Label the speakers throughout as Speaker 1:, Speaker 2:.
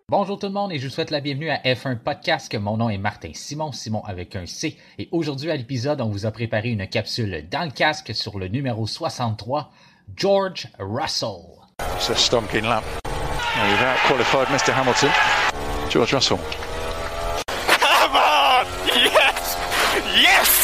Speaker 1: Bonjour tout le monde et je vous souhaite la bienvenue à F1 Podcast. Mon nom est Martin Simon avec un C. Et aujourd'hui à l'épisode, on vous a préparé une capsule dans le casque sur le numéro 63, George Russell.
Speaker 2: It's a stonking lap. You've out-qualified Mr. Hamilton. George Russell.
Speaker 3: Come on! Yes! Yes!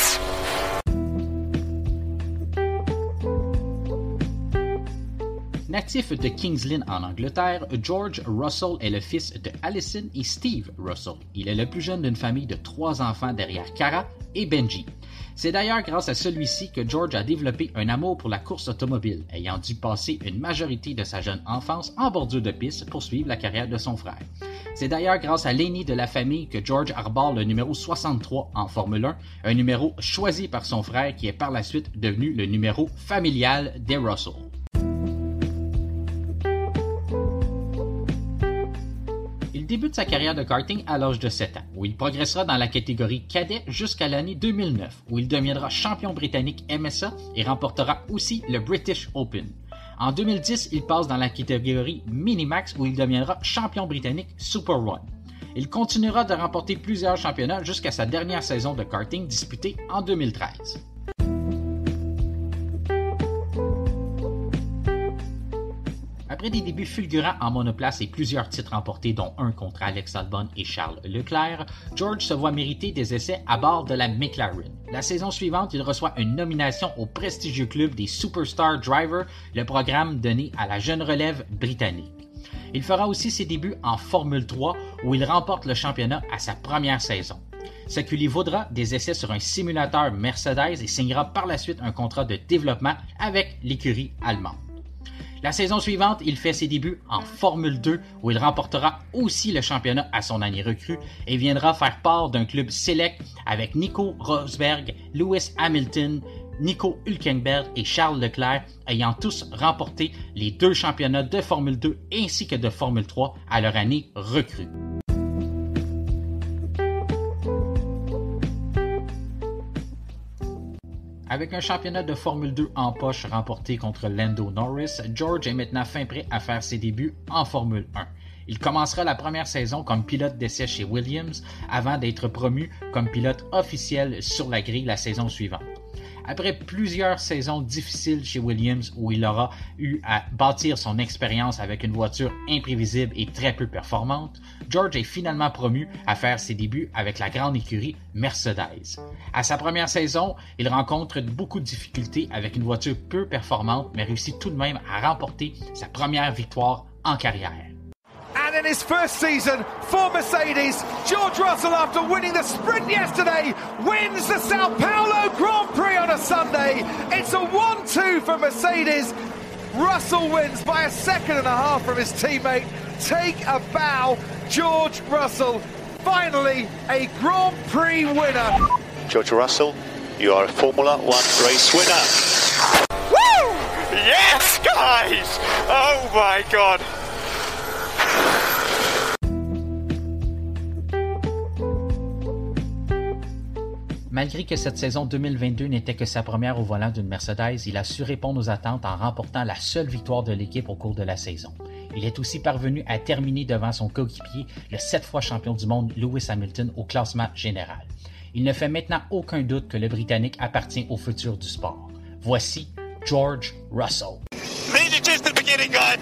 Speaker 1: Natif de Kings Lynn en Angleterre, George Russell est le fils de Alison et Steve Russell. Il est le plus jeune d'une famille de 3 enfants derrière Cara et Benji. C'est d'ailleurs grâce à celui-ci que George a développé un amour pour la course automobile, ayant dû passer une majorité de sa jeune enfance en bordure de piste pour suivre la carrière de son frère. C'est d'ailleurs grâce à l'aîné de la famille que George arbore le numéro 63 en Formule 1, un numéro choisi par son frère qui est par la suite devenu le numéro familial des Russell. Il débute sa carrière de karting à l'âge de 7 ans, où il progressera dans la catégorie cadet jusqu'à l'année 2009, où il deviendra champion britannique MSA et remportera aussi le British Open. En 2010, il passe dans la catégorie Minimax, où il deviendra champion britannique Super One. Il continuera de remporter plusieurs championnats jusqu'à sa dernière saison de karting disputée en 2013. Après des débuts fulgurants en monoplace et plusieurs titres remportés, dont un contre Alex Albon et Charles Leclerc, George se voit mériter des essais à bord de la McLaren. La saison suivante, il reçoit une nomination au prestigieux club des Superstar Drivers, le programme donné à la jeune relève britannique. Il fera aussi ses débuts en Formule 3, où il remporte le championnat à sa première saison. Ce qui lui vaudra des essais sur un simulateur Mercedes et signera par la suite un contrat de développement avec l'écurie allemande. La saison suivante, il fait ses débuts en Formule 2 où il remportera aussi le championnat à son année recrue et viendra faire part d'un club select avec Nico Rosberg, Lewis Hamilton, Nico Hülkenberg et Charles Leclerc ayant tous remporté les 2 championnats de Formule 2 ainsi que de Formule 3 à leur année recrue. Avec un championnat de Formule 2 en poche remporté contre Lando Norris, George est maintenant fin prêt à faire ses débuts en Formule 1. Il commencera la première saison comme pilote d'essai chez Williams avant d'être promu comme pilote officiel sur la grille la saison suivante. Après plusieurs saisons difficiles chez Williams où il aura eu à bâtir son expérience avec une voiture imprévisible et très peu performante, George est finalement promu à faire ses débuts avec la grande écurie Mercedes. À sa première saison, il rencontre beaucoup de difficultés avec une voiture peu performante, mais réussit tout de même à remporter sa première victoire en carrière.
Speaker 4: And in his first season for Mercedes, George Russell, after winning the sprint yesterday, wins the Sao Paulo Grand Prix on a Sunday. It's a 1-2 for Mercedes. Russell wins by a second and a half from his teammate. Take a bow, George Russell. Finally, a Grand Prix winner.
Speaker 5: George Russell, you are a Formula One race winner.
Speaker 3: Woo! Yes, guys! Oh my God!
Speaker 1: Malgré que cette saison 2022 n'était que sa première au volant d'une Mercedes, il a su répondre aux attentes en remportant la seule victoire de l'équipe au cours de la saison. Il est aussi parvenu à terminer devant son coéquipier, le 7 fois champion du monde Lewis Hamilton au classement général. Il ne fait maintenant aucun doute que le Britannique appartient au futur du sport. Voici George Russell.
Speaker 3: This is just the beginning, guys.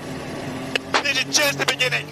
Speaker 3: This is just the beginning.